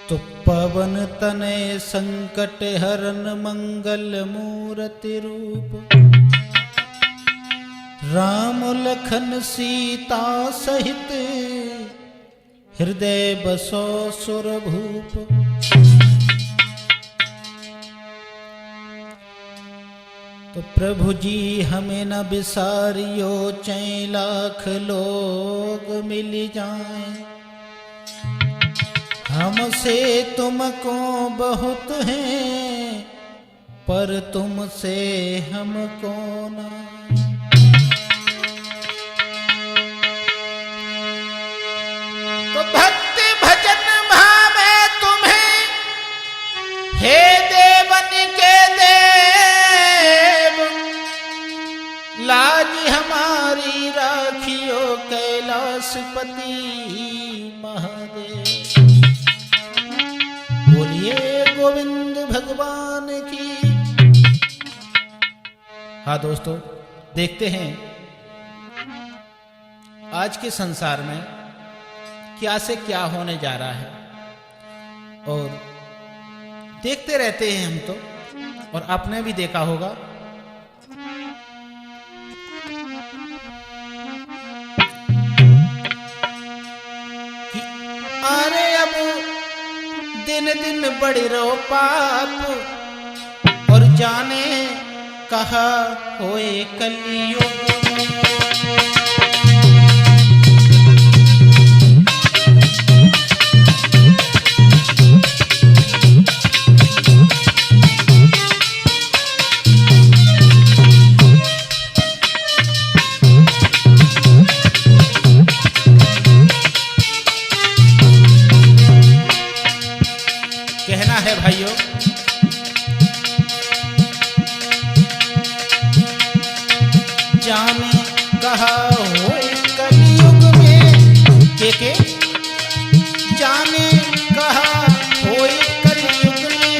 तो पवन तनय संकट हरन मंगल मूर्ति रूप, राम लखन सीता सहित हृदय बसो सुरभूप। तो प्रभु जी हमें न बिसारियो, 4 लाख लोग मिल जाएं, हमसे तुमको बहुत हैं, पर तुमसे हमको ना। तो भक्ति भजन भावे तुम्हें, हे देवन के देव, लाज हमारी राखियो कैलाशपति महादेव। बोलिए गोविंद भगवान की। हाँ दोस्तों, देखते हैं आज के संसार में क्या से क्या होने जा रहा है, और देखते रहते हैं हम तो, और आपने भी देखा होगा कि अरे अब दिन दिन बढ़ रहो पाप, और जाने कहा होए कलयुग। कहना है भाइयों, जाने कहा हो कलयुग में के जाने कहा हो कलयुग में,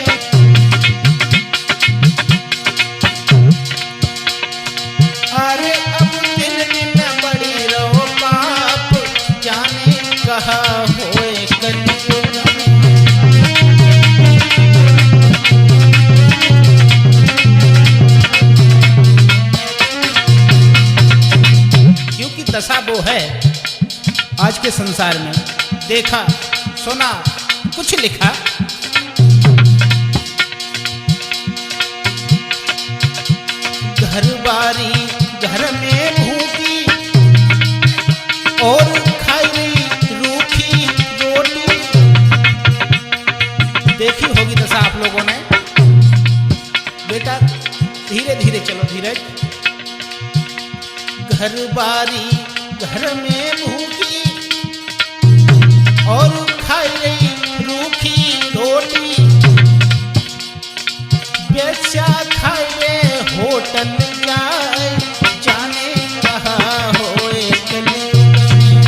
अरे अब दिन दिन बढ़ी रहो पाप, जाने कहा हो कलयुग में। दशा वो है आज के संसार में, देखा सुना कुछ लिखा, घर बारी घर में भूखी और खाई रूखी रोटी। देखी होगी दशा आप लोगों ने। बेटा धीरे धीरे चलो, धीरज। घर बारी घर में भूखी और खाई रूखी रोटी, बेचा खाए होटल जाए, जाने कहा होए कलयुग में।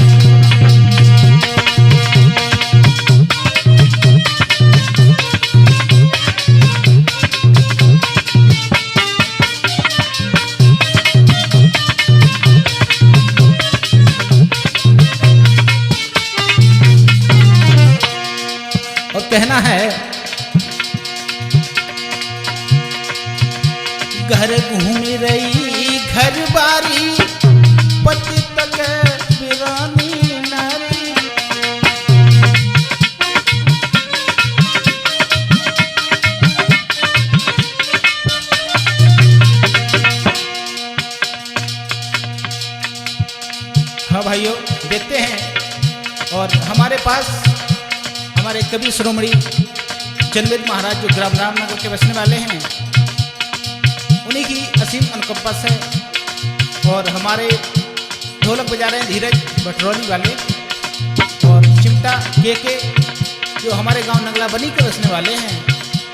कहना है घर घूम रही घर बारी, पति तक वीरानी नारी। हाँ भाइयों, देखते हैं। और हमारे पास हमारे कवि शिरोमणि जनवेद महाराज जो ग्राम रामनगर के बसने वाले हैं, उन्हीं की असीम अनुकंपा से, और हमारे ढोलक बजा रहे हैं धीरज भटरौली वाले, और चिमटा के जो हमारे गांव नगला बनी के बसने वाले हैं,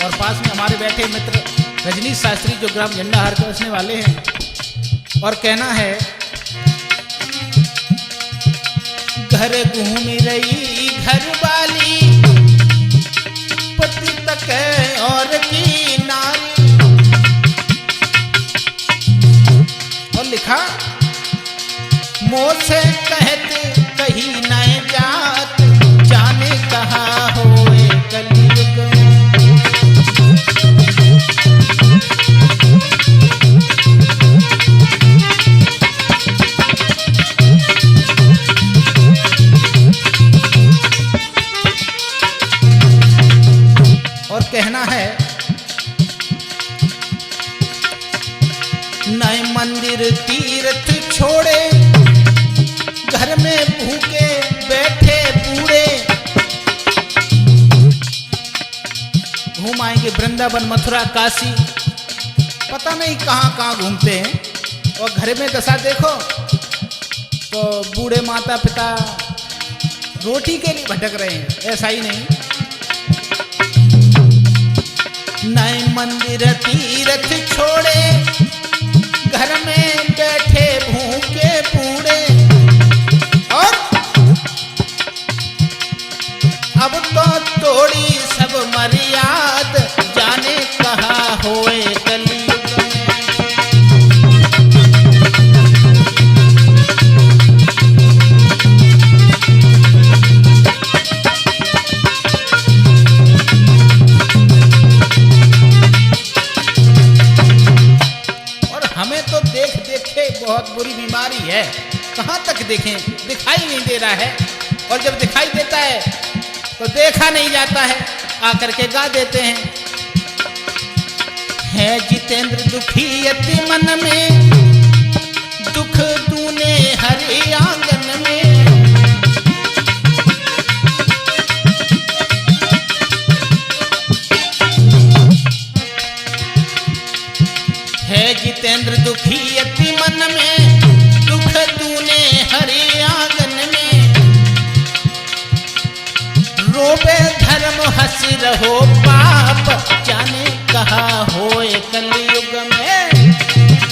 और पास में हमारे बैठे मित्र रजनीश शास्त्री जो ग्राम झंडाहार के बसने वाले हैं। और कहना है घर घूम रही घर वाली, पति तक और की नारी। और लिखा मोह से कहते कहीं न जात, जाने कहा होए कल नए मंदिर तीर्थ छोड़े, घर में भूखे बैठे बूढ़े। घूम आएंगे वृंदावन, मथुरा, काशी, पता नहीं कहाँ कहाँ घूमते हैं। और घर में दशा देखो तो बूढ़े माता पिता रोटी के लिए भटक रहे हैं, ऐसा ही नहीं। नए मंदिर तीर्थ छोड़े, घर में बैठे भूखे बूढ़े। और अब तो तोड़ी सब मर्याद, जाने कहाँ होए कलयुग में। हमें तो देख देखे बहुत बुरी बीमारी है, कहाँ तक देखें, दिखाई नहीं दे रहा है। और जब दिखाई देता है तो देखा नहीं जाता है, आकर के गा देते हैं। है जितेंद्र दुखी अति मन में, दुख तूने हरे आंगन में। है जितेंद्र दुखी अति मन में, दुख तूने हरे आंगन में। रोबे धर्म हंस रहो पाप, जाने कहाँ होए कलयुग में।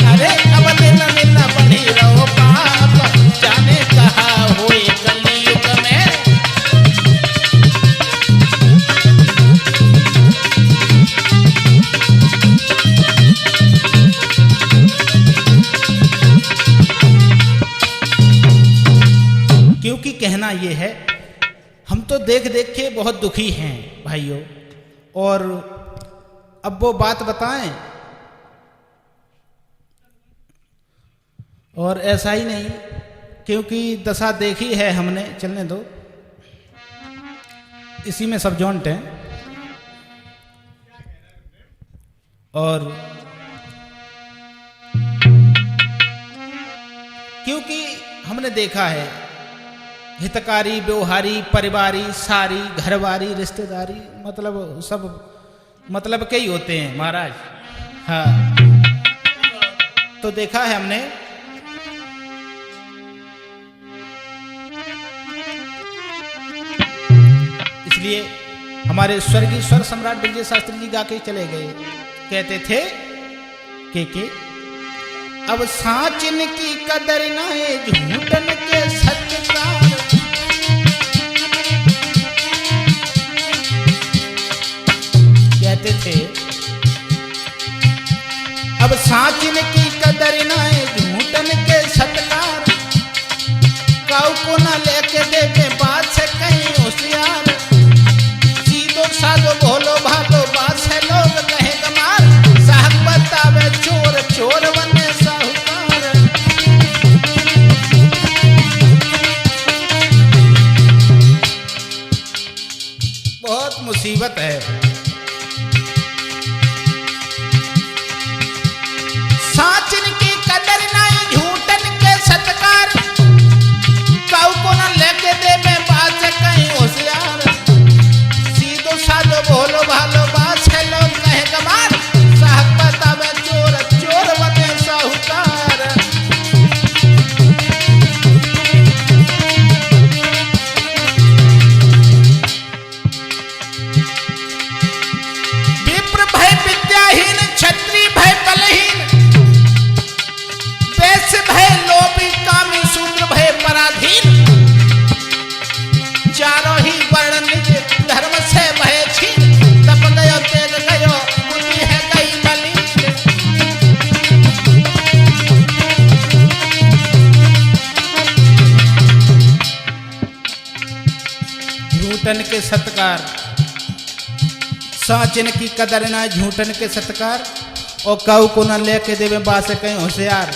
अरे अब दिन दिन बढ़ी रहो पाप, जाने कहाँ होए कलयुग में। क्योंकि कहना ये है, हम तो देख देख के बहुत दुखी हैं भाइयों। और अब वो बात बताएं, और ऐसा ही नहीं, क्योंकि दशा देखी है हमने, चलने दो, इसी में सब जॉइंट हैं। और क्योंकि हमने देखा है, हितकारी व्यवहारी परिवारी सारी घरवारी रिश्तेदारी, मतलब सब मतलब के ही होते हैं महाराज। हाँ, तो देखा है हमने। इसलिए हमारे स्वर्गीय स्वर सम्राट विजय शास्त्री जी गा के चले गए, कहते थे के अब साचिन की कदर ना है, झूठन के सत्कार। कहते थे अब साचिन की कदर ना है, झूठन के सत्कार। काऊ को ना लेके देवे बात से कहीं होशियार। सीधो साधो भोलो भालो बात से लोग कहे कमार। साहब बतावे चोर, चोर बने साहूकार। बहुत मुसीबत है। साचिन की कदर नहीं, झूठन के सत्कार। काऊ को ना लेके दे में बात से कहीं होशियार। सीधो साधो भोलो भालो बात से लोग कहे कमार। साहब बतावे चोर, चोर बने साहूकार। विप्र भय विद्याहीन, क्षत्रिय भय बलहीन। वैश्य भय लोभी, कामी शूद्र भय पराधीन। चारों ही वर्ण निज धर्म से भय छीन। तप गयो तेग गयो, बुद्धि है गई मलिन। झूठन के सत्कार, साचिन की कदर ना, झूठन के सत्कार। और काऊ को ना लेके देवे बात से कहीं होशियार।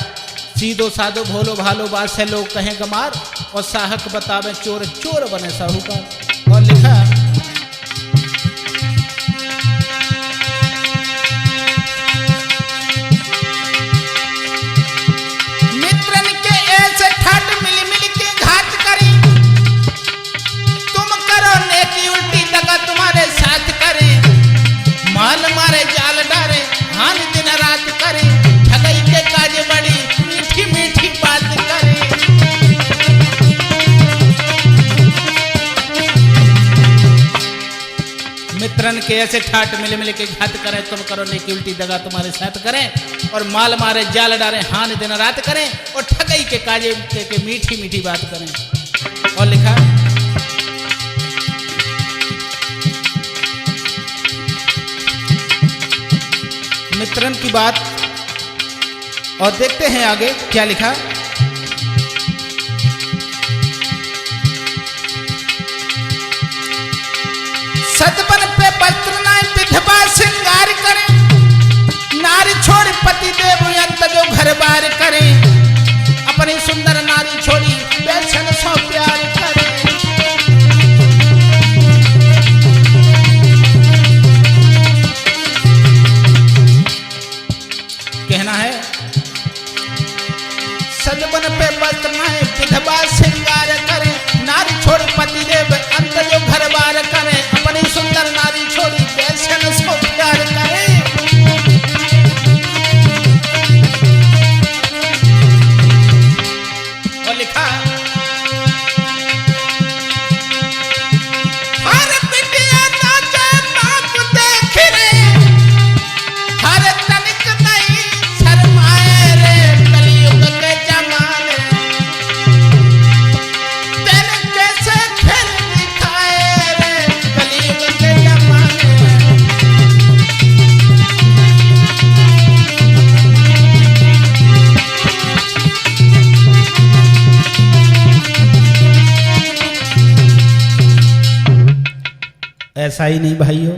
सीधो साधो भोलो भालो बात से लोग कहें गमार। और साहक बतावे चोर, चोर बने साहूकार। और लिखा के ऐसे ठाट मिले मिले के घात करें, तुम करो नहीं कि उल्टी दगा तुम्हारे साथ करें, और माल मारे जाल डालें, हान दिन रात करें, और ठगई के काजे के मीठी मीठी बात करें। और लिखा मित्रन की बात, और देखते हैं आगे क्या लिखा। सतबन पे वस्त्र नाय विधवा श्रृंगार करे, नारी छोड़ पति देव अंत जो घर बार करे, अपनी सुंदर नारी छोड़ी वैष्णव सौ प्यार करे। कहना है सतबन पे वस्त्र नाय विधवा श्रृंगार करे, नारी छोड़ पति देव अंत जो घर बार करे, अपनी सुंदर नारी छोड़ी वैष्णव सौ प्यार करे। और लिखा हर बिटिया नाचे बाप देख रे, हर तनिक नहीं शर्माए रे, कलयुग के जमाने तेरे कैसे खेल दिखाए रे, कलयुग के जमाने। ऐसा ही नहीं भाइयों,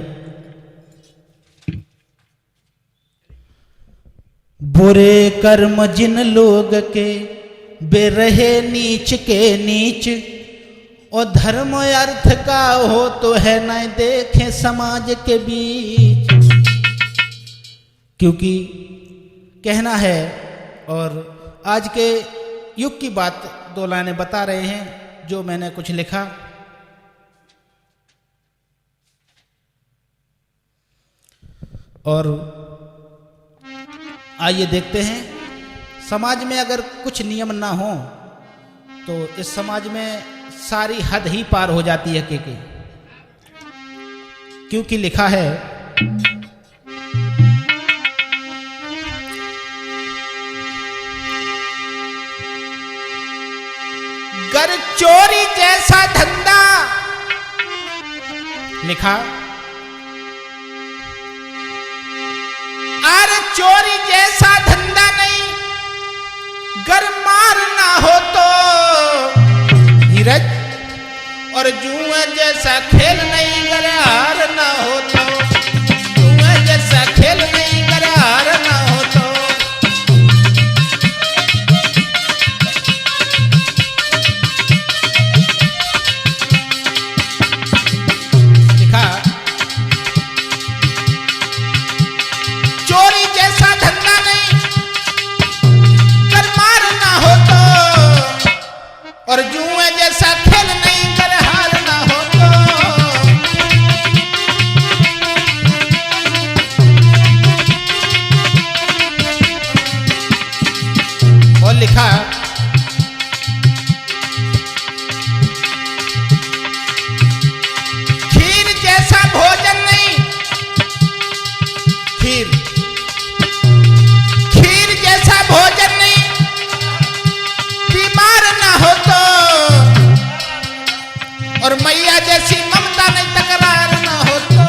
बुरे कर्म जिन लोग के वे रहे नीच के नीच, और धर्म अर्थ का हो तो है न देखे समाज के बीच। क्योंकि कहना है, और आज के युग की बात दो लाइनें बता रहे हैं जो मैंने कुछ लिखा। और आइए देखते हैं, समाज में अगर कुछ नियम ना हो तो इस समाज में सारी हद ही पार हो जाती है। क्योंकि लिखा है गर चोरी जैसा धंधा, लिखा अरे चोरी जैसा धंधा नहीं, गर मार ना हो तो धीरज, और जुए जैसा खेल नहीं, गर हार ना हो तो, जुए जैसा खेल नहीं, गर हार ना हो तो। लिखा चोरी जैसा धंधा नहीं, कर मार ना हो तो, और जुए जैसा खेल नहीं, कर हार ना हो तो। और लिखा खीर जैसा भोजन नहीं, खीर जैसा भोजन नहीं, बीमार ना हो तो, और मैया जैसी ममता नहीं, तकरार ना हो तो।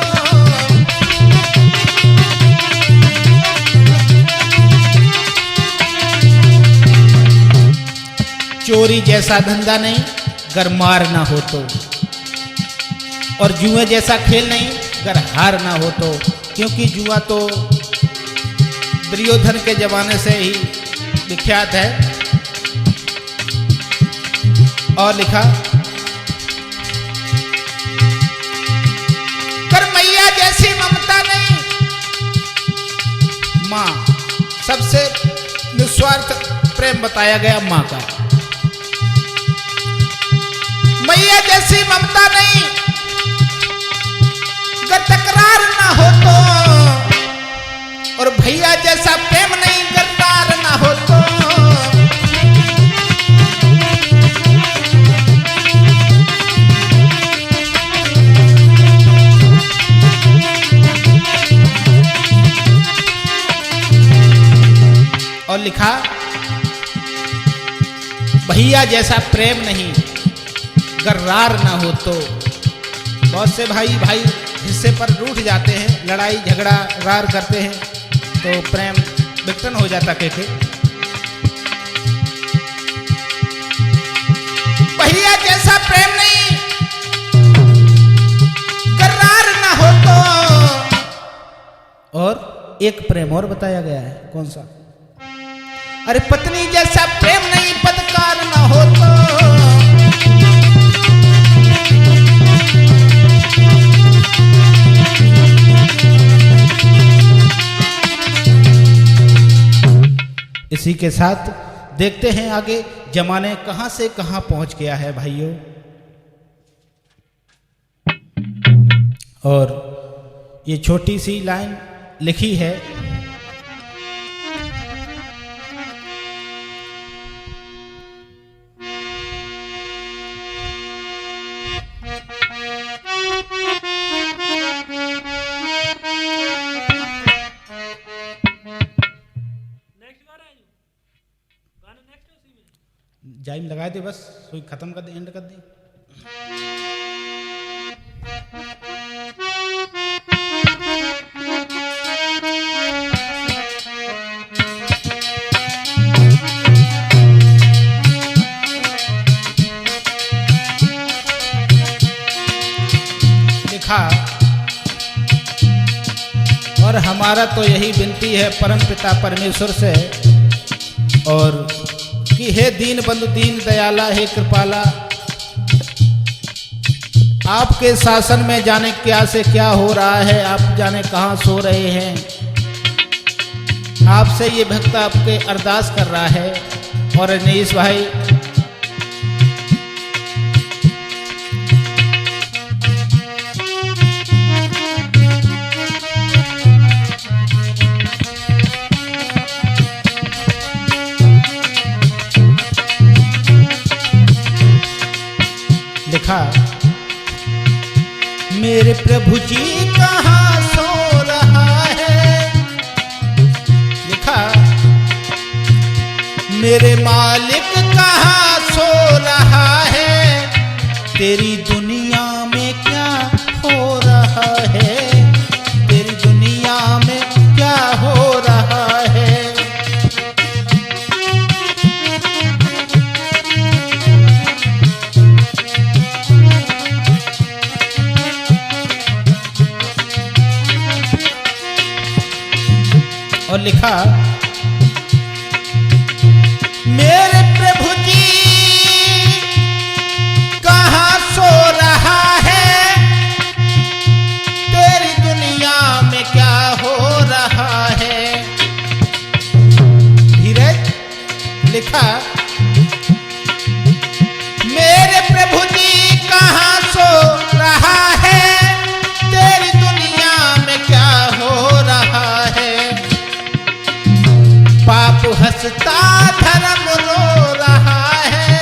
चोरी जैसा धंधा नहीं, गर मार ना हो तो, और जुए जैसा खेल नहीं, गर हार ना हो तो। क्योंकि जुआ तो दुर्योधन के जमाने से ही विख्यात है। और लिखा कर मैया जैसी ममता नहीं, माँ सबसे निस्वार्थ प्रेम बताया गया माँ का। मैया जैसी ममता नहीं, गर तकरार ना हो तो, और भैया जैसा प्रेम नहीं, गद्दार ना हो तो। लिखा, भैया जैसा प्रेम नहीं, गर्रार ना हो तो। बहुत से भाई हिस्से पर रूठ जाते हैं, लड़ाई झगड़ा रार करते हैं, तो प्रेम विघटन हो जाता कहते। भैया जैसा प्रेम नहीं, गर्रार ना हो तो। और एक प्रेम और बताया गया है, कौन सा? अरे पत्नी जैसा प्रेम नहीं, पदकार ना हो तो। इसी के साथ देखते हैं आगे जमाने कहां से कहां पहुंच गया है भाइयों। और ये छोटी सी लाइन लिखी है, जाइम लगा दे, बस कोई खत्म कर दे, एंड कर दे। लिखा, और हमारा तो यही विनती है परम पिता परमेश्वर से, और कि हे दीन बंधु दीन दयाला, हे कृपाला, आपके शासन में जाने क्या से क्या हो रहा है, आप जाने कहां सो रहे हैं। आपसे ये भक्त आपके अरदास कर रहा है। और रजनीश भाई, लिखा, मेरे प्रभु जी कहाँ सो रहा है। लिखा, मेरे मालिक कहाँ सो रहा है, तेरी दुनिया में क्या हो रहा है, तेरी दुनिया में क्या हो रहा है। और लिखा, मेरे प्रभु जी कहाँ सो रहा है, तेरी दुनिया में क्या हो रहा है। धीरज, लिखा, मेरे प्रभु जी कहाँ सो रहा है, तेरी दुनिया में क्या हो रहा है। पाप हंसता धर्म रो रहा है,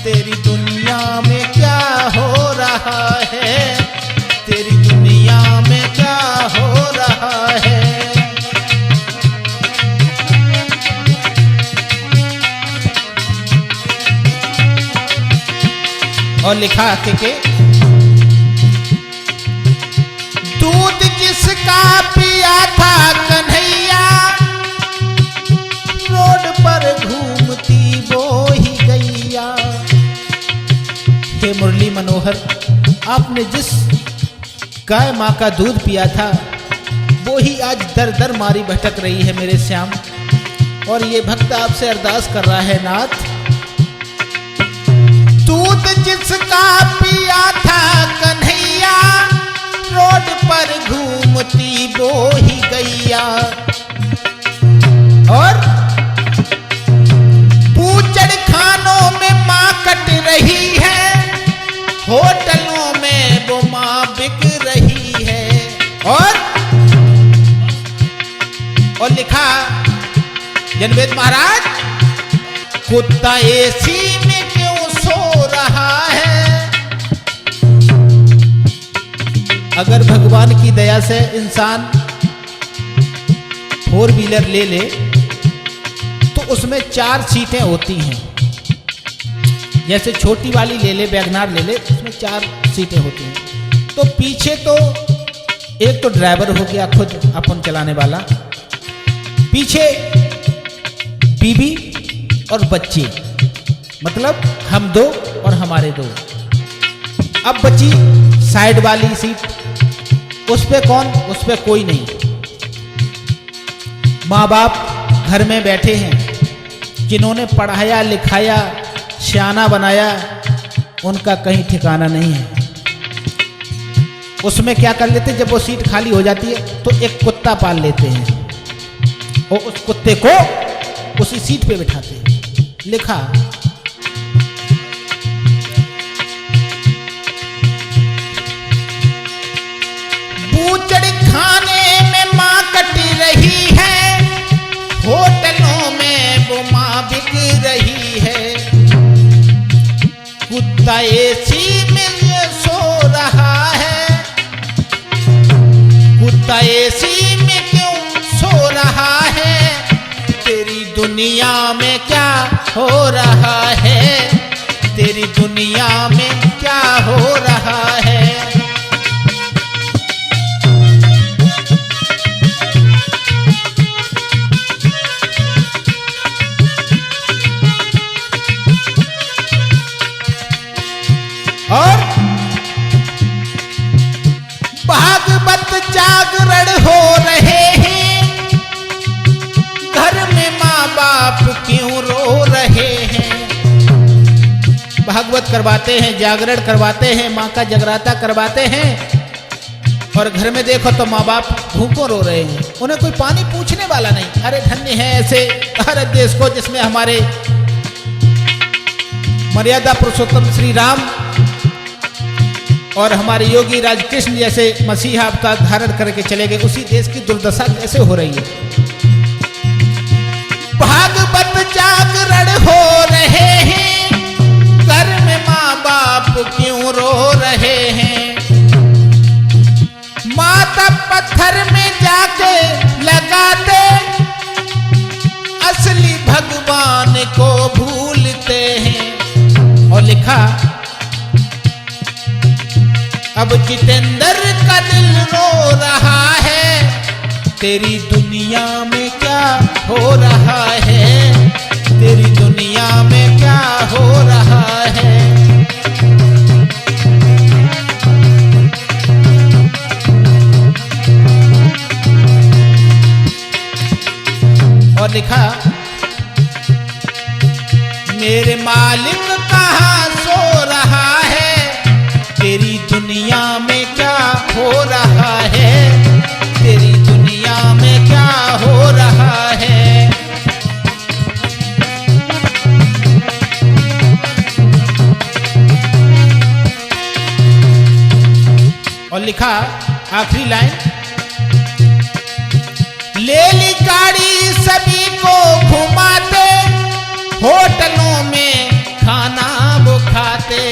तेरी दुनिया में क्या हो रहा है, तेरी दुनिया में क्या हो रहा है। और लिखा के दूध जिसका पिया था कन्हैया, रोड पर घूमती वो ही गैया। हे मुरली मनोहर, आपने जिस गाय माँ का दूध पिया था, वो ही आज दर दर मारी भटक रही है मेरे श्याम। और ये भक्त आपसे अरदास कर रहा है, नाथ, दूध जिसका पिया था कन्हैया, रोड पर घूमती वो ही गैया। और पूजड़ खानों में माँ कट रही है, होटलों में वो माँ बिक रही है। और लिखा जनवेद महाराज, कुत्ता एसी में क्यों सो रहा है। अगर भगवान की दया से इंसान 4 व्हीलर ले ले उसमें 4 सीटें होती हैं। जैसे छोटी वाली ले ले, वैगनार ले ले, उसमें 4 सीटें होती हैं। तो पीछे तो एक तो ड्राइवर हो गया खुद अपन चलाने वाला, पीछे बीबी और बच्चे, मतलब हम 2 और हमारे 2। अब बची साइड वाली सीट, उस पे कौन? उस पे कोई नहीं। माँ बाप घर में बैठे हैं, जिन्होंने पढ़ाया लिखाया सियाना बनाया, उनका कहीं ठिकाना नहीं है। उसमें क्या कर लेते, जब वो सीट खाली हो जाती है तो एक कुत्ता पाल लेते हैं और उस कुत्ते को उसी सीट पे बिठाते हैं। लिखा बूचड़ खाने में माँ कट रही है, होटलों में वो माँ बिक रही है। कुत्ता एसी में सो रहा है, कुत्ता एसी में क्यों सो रहा है? तेरी दुनिया में क्या हो रहा है? तेरी दुनिया में क्या हो रहा है? और भागवत जागरण हो रहे हैं, घर में माँ बाप क्यों रो रहे हैं? भागवत करवाते हैं, जागरण करवाते हैं, माँ का जगराता करवाते हैं, और घर में देखो तो माँ बाप भूखों रो रहे हैं। उन्हें कोई पानी पूछने वाला नहीं। अरे धन्य है ऐसे भारत देश को, जिसमें हमारे मर्यादा पुरुषोत्तम श्री राम और हमारे योगी राज कृष्ण जैसे मसीहा अवतार धारण करके चले गए। उसी देश की दुर्दशा कैसे हो रही है? भागवत जागरण हो रहे हैं, घर में माँ बाप क्यों रो रहे हैं? माता पत्थर में जाके लगाते, असली भगवान को भूलते हैं। और लिखा अब जितेंद्र का दिल रो रहा है, तेरी दुनिया में क्या हो रहा है? तेरी दुनिया में क्या हो रहा है? और लिखा मेरे मालिक कहाँ सो रहा है? तेरी दुनिया में क्या हो रहा है? तेरी दुनिया में क्या हो रहा है? और लिखा आखिरी लाइन, ले ली गाड़ी सभी को घुमाते, होटलों में खाना वो खाते।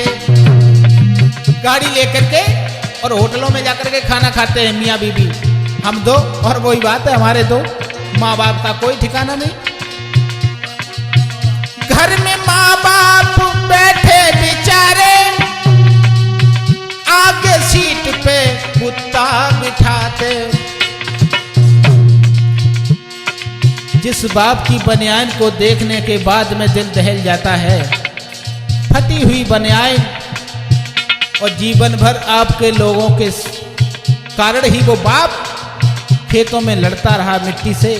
गाड़ी लेकर के और होटलों में जाकर के खाना खाते हैं मियाँ बीबी, हम 2 और वही बात है हमारे 2। माँ बाप का कोई ठिकाना नहीं। घर में माँ बाप बैठे बेचारे, आगे सीट पे कुत्ता बिठाते। जिस बाप की बनियान को देखने के बाद में दिल दहल जाता है, फटी हुई बनियान, और जीवन भर आपके लोगों के कारण ही वो बाप खेतों में लड़ता रहा मिट्टी से,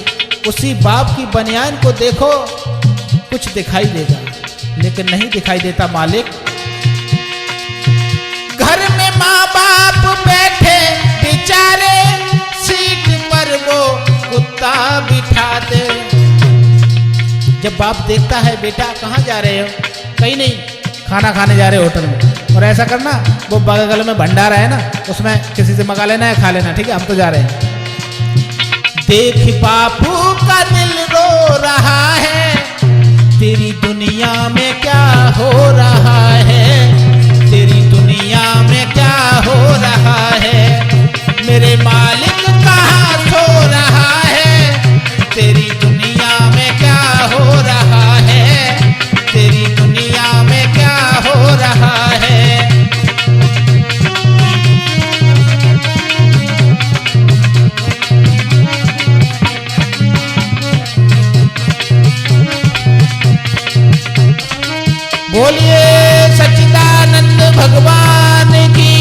उसी बाप की बनियान को देखो, कुछ दिखाई देगा, लेकिन नहीं दिखाई देता मालिक। घर में माँ बाप बैठे बेचारे, सीट पर वो कुत्ता बिठा दे। जब बाप देखता है बेटा कहाँ जा रहे हो? कहीं नहीं, खाना खाने जा रहे हो होटल में। और ऐसा करना, वो बगल में भंडारा है ना, उसमें किसी से मंगा लेना है, खा लेना, ठीक है, हम तो जा रहे हैं। देख बापू का दिल रो रहा है, तेरी दुनिया में क्या हो रहा है? तेरी दुनिया में क्या हो रहा है? मेरे मालिक कहाँ सो रहा है? तेरी दुनिया में क्या हो रहा है? बोलिए सच्चिदानंद भगवान की